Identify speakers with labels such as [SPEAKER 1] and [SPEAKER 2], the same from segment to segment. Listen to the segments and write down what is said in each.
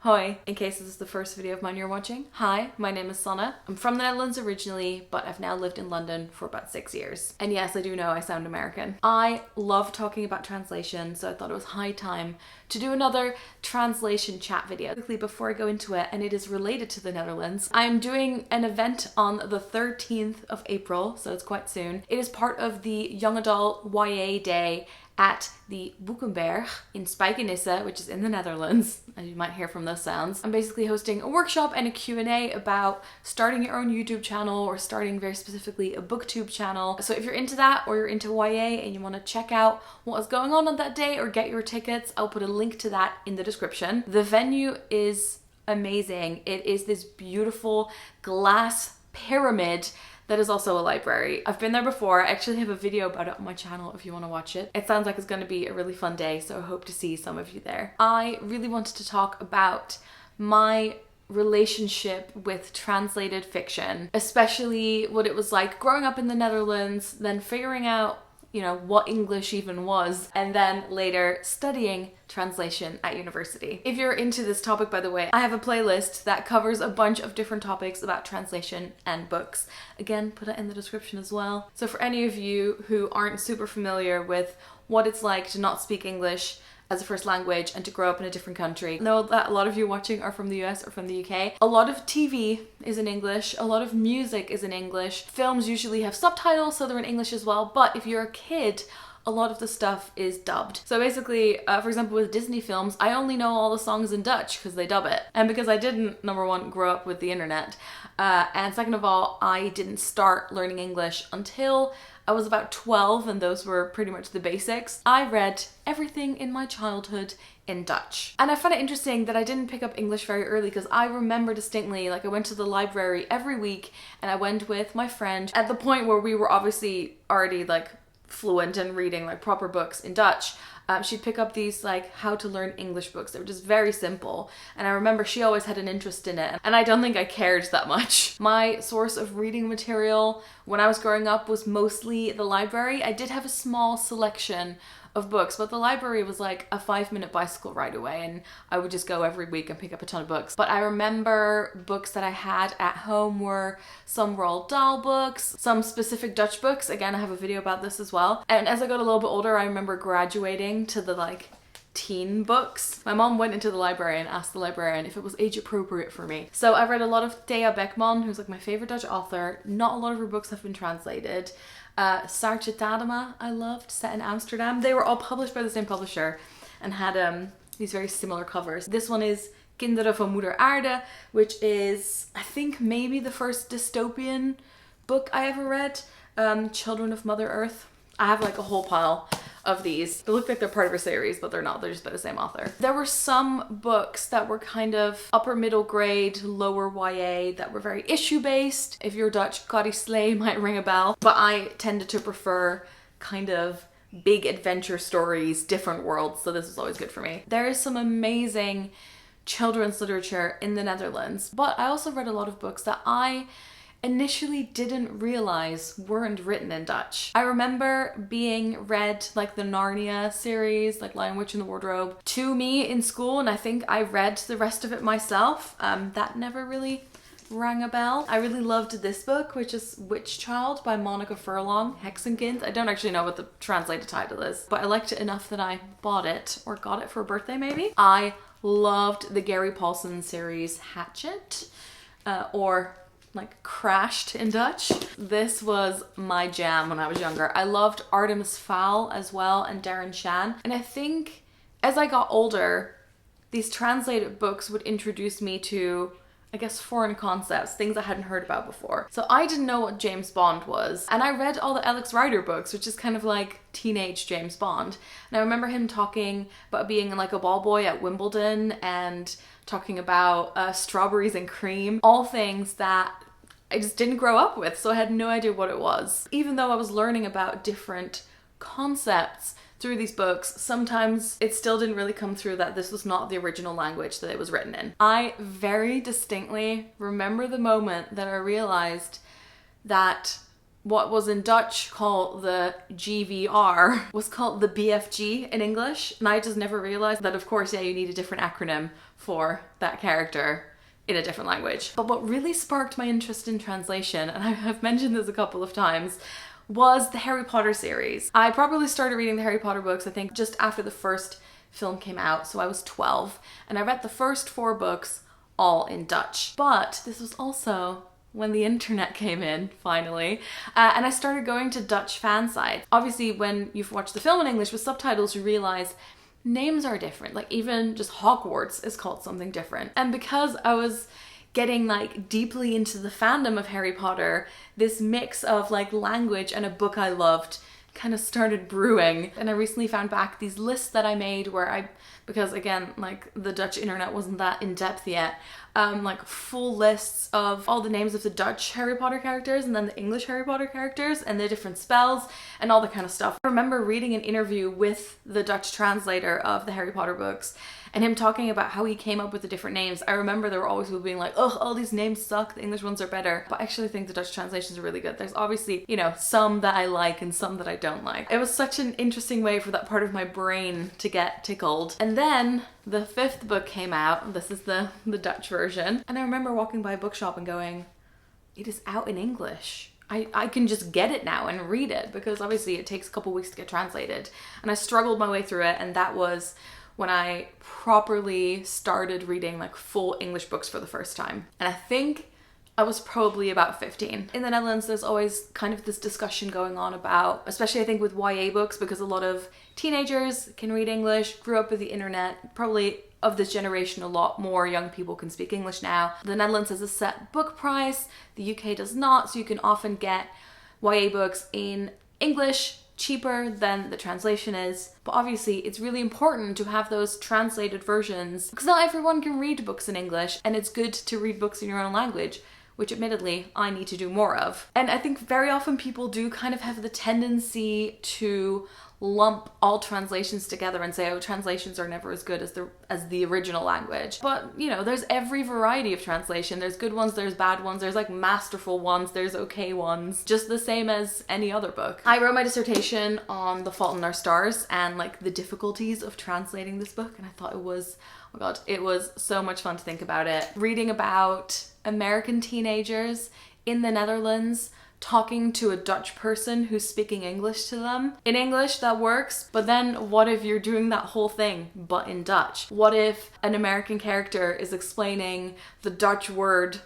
[SPEAKER 1] Hoi, in case this is the first video of mine you're watching. Hi, my name is Sana. I'm from the Netherlands originally, but I've now lived in London for about 6 years. And yes, I do know I sound American. I love talking about translation, so I thought it was high time to do another translation chat video. Quickly before I go into it, and it is related to the Netherlands, I'm doing an event on the 13th of April, so it's quite soon. It is part of the Young Adult YA Day at the Boekenberg in Spijkenisse, which is in the Netherlands, as you might hear from those sounds. I'm basically hosting a workshop and a Q&A about starting your own YouTube channel or starting very specifically a BookTube channel. So if you're into that or you're into YA and you want to check out what is going on that day or get your tickets, I'll put a link to that in the description. The venue is amazing. It is this beautiful glass pyramid that is also a library. I've been there before. I actually have a video about it on my channel if you want to watch it. It sounds like it's going to be a really fun day, so I hope to see some of you there. I really wanted to talk about my relationship with translated fiction, especially what it was like growing up in the Netherlands, then figuring out what English even was, and then later studying translation at university. If you're into this topic, by the way, I have a playlist that covers a bunch of different topics about translation and books. Again, put it in the description as well. So for any of you who aren't super familiar with what it's like to not speak English as a first language and to grow up in a different country. I know that a lot of you watching are from the US or from the UK. A lot of TV is in English, a lot of music is in English. Films usually have subtitles, so they're in English as well, but if you're a kid, a lot of the stuff is dubbed. So basically, for example, with Disney films, I only know all the songs in Dutch because they dub it. And because I didn't, number one, grow up with the internet, and second of all, I didn't start learning English until I was about 12, and those were pretty much the basics. I read everything in my childhood in Dutch. And I find it interesting that I didn't pick up English very early because I remember distinctly, I went to the library every week and I went with my friend at the point where we were obviously already fluent in reading proper books in Dutch. She'd pick up these how to learn English books. They were just very simple. And I remember she always had an interest in it. And I don't think I cared that much. My source of reading material when I was growing up was mostly the library. I did have a small selection of books, but the library was like a 5-minute bicycle ride away, and I would just go every week and pick up a ton of books. But I remember books that I had at home were some Roald Dahl books, some specific Dutch books. Again, I have a video about this as well. And as I got a little bit older, I remember graduating to the teen books. My mom went into the library and asked the librarian if it was age appropriate for me. So I read a lot of Thea Beckman, who's my favorite Dutch author. Not a lot of her books have been translated. Saartje Tadema I loved, set in Amsterdam. They were all published by the same publisher and had these very similar covers. This one is Kinderen van Moeder Aarde, which is, I think, maybe the first dystopian book I ever read. Children of Mother Earth. I have a whole pile of these. They look like they're part of a series, but they're not. They're just by the same author. There were some books that were kind of upper middle grade, lower YA that were very issue based. If you're Dutch, Cody Slay might ring a bell. But I tended to prefer kind of big adventure stories, different worlds, so this is always good for me. There is some amazing children's literature in the Netherlands, but I also read a lot of books that I initially didn't realize weren't written in Dutch. I remember being read the Narnia series, Lion, Witch and the Wardrobe, to me in school, and I think I read the rest of it myself. That never really rang a bell. I really loved this book, which is Witch Child by Monica Furlong, Heksenkind. I don't actually know what the translated title is, but I liked it enough that I bought it, or got it for a birthday maybe. I loved the Gary Paulson series Hatchet, or Crashed in Dutch. This was my jam when I was younger. I loved Artemis Fowl as well, and Darren Shan. And I think as I got older, these translated books would introduce me to, I guess, foreign concepts, things I hadn't heard about before. So I didn't know what James Bond was. And I read all the Alex Rider books, which is kind of like teenage James Bond. And I remember him talking about being a ball boy at Wimbledon and talking about strawberries and cream, all things that I just didn't grow up with, so I had no idea what it was. Even though I was learning about different concepts through these books, sometimes it still didn't really come through that this was not the original language that it was written in. I very distinctly remember the moment that I realized that what was in Dutch called the GVR was called the BFG in English. And I just never realized that, of course, yeah, you need a different acronym for that character in a different language. But what really sparked my interest in translation, and I have mentioned this a couple of times, was the Harry Potter series. I probably started reading the Harry Potter books, I think, just after the first film came out, so I was 12, and I read the first 4 books all in Dutch. But this was also when the internet came in, finally, and I started going to Dutch fan sites. Obviously, when you've watched the film in English with subtitles, you realize names are different. Like, even just Hogwarts is called something different. And because I was getting like deeply into the fandom of Harry Potter, this mix of like language and a book I loved kind of started brewing. And I recently found back these lists that I made where because again, like the Dutch internet wasn't that in depth yet, like full lists of all the names of the Dutch Harry Potter characters and then the English Harry Potter characters and their different spells and all that kind of stuff. I remember reading an interview with the Dutch translator of the Harry Potter books and him talking about how he came up with the different names. I remember there were always people being like, oh, all these names suck, the English ones are better. But I actually think the Dutch translations are really good. There's obviously, you know, some that I like and some that I don't like. It was such an interesting way for that part of my brain to get tickled. And then the 5th book came out. This is the Dutch version. And I remember walking by a bookshop and going, it is out in English. I can just get it now and read it, because obviously it takes a couple weeks to get translated. And I struggled my way through it, and that was when I properly started reading like full English books for the first time. And I think I was probably about 15. In the Netherlands, there's always kind of this discussion going on about, especially I think with YA books, because a lot of teenagers can read English, grew up with the internet, probably of this generation, a lot more young people can speak English now. The Netherlands has a set book price, the UK does not, so you can often get YA books in English cheaper than the translation is. But obviously it's really important to have those translated versions, because not everyone can read books in English, and it's good to read books in your own language, which admittedly I need to do more of. And I think very often people do kind of have the tendency to lump all translations together and say, oh, translations are never as good as the original language. But, you know, there's every variety of translation. There's good ones, there's bad ones, there's like masterful ones, there's okay ones, just the same as any other book. I wrote my dissertation on The Fault in Our Stars and like the difficulties of translating this book, and I thought it was, oh my god, it was so much fun to think about it. Reading about American teenagers in the Netherlands talking to a Dutch person who's speaking English to them. In English, that works, but then what if you're doing that whole thing but in Dutch? What if an American character is explaining the Dutch word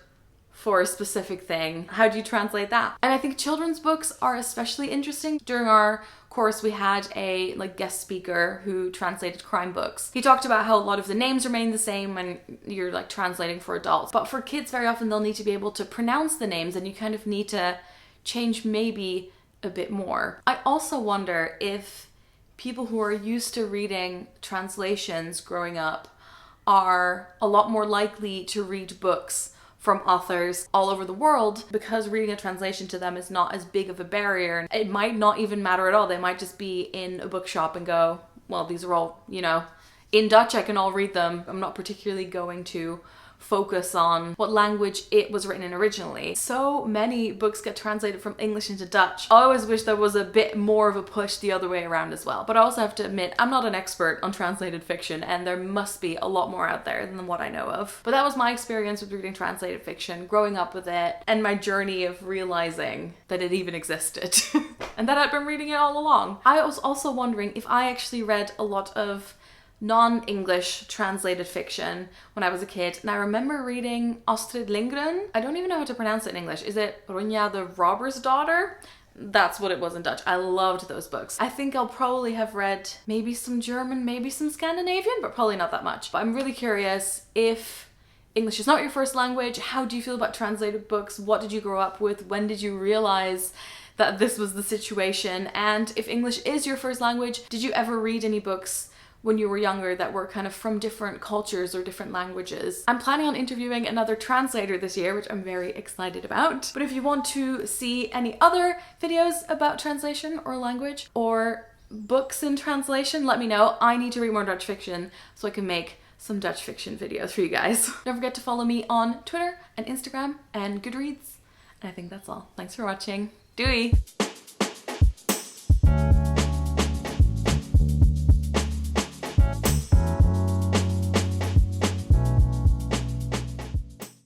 [SPEAKER 1] for a specific thing? How do you translate that? And I think children's books are especially interesting. During our course, we had a guest speaker who translated crime books. He talked about how a lot of the names remain the same when you're like translating for adults, but for kids very often they'll need to be able to pronounce the names, and you kind of need to change maybe a bit more. I also wonder if people who are used to reading translations growing up are a lot more likely to read books from authors all over the world, because reading a translation to them is not as big of a barrier. It might not even matter at all. They might just be in a bookshop and go, well, these are all, you know, in Dutch, I can all read them. I'm not particularly going to focus on what language it was written in originally. So many books get translated from English into Dutch. I always wish there was a bit more of a push the other way around as well. But I also have to admit, I'm not an expert on translated fiction, and there must be a lot more out there than what I know of. But that was my experience with reading translated fiction, growing up with it, and my journey of realizing that it even existed and that I'd been reading it all along. I was also wondering if I actually read a lot of non-English translated fiction when I was a kid, and I remember reading Astrid Lindgren. I don't even know how to pronounce it in English. Is it Ronja the Robber's Daughter? That's what it was in Dutch. I loved those books. I think I'll probably have read maybe some German, maybe some Scandinavian, but probably not that much. But I'm really curious, if English is not your first language, how do you feel about translated books? What did you grow up with? When did you realize that this was the situation? And if English is your first language, did you ever read any books when you were younger that were kind of from different cultures or different languages? I'm planning on interviewing another translator this year, which I'm very excited about. But if you want to see any other videos about translation or language or books in translation, let me know. I need to read more Dutch fiction so I can make some Dutch fiction videos for you guys. Don't forget to follow me on Twitter and Instagram and GoodReads. And I think that's all. Thanks for watching. Doei!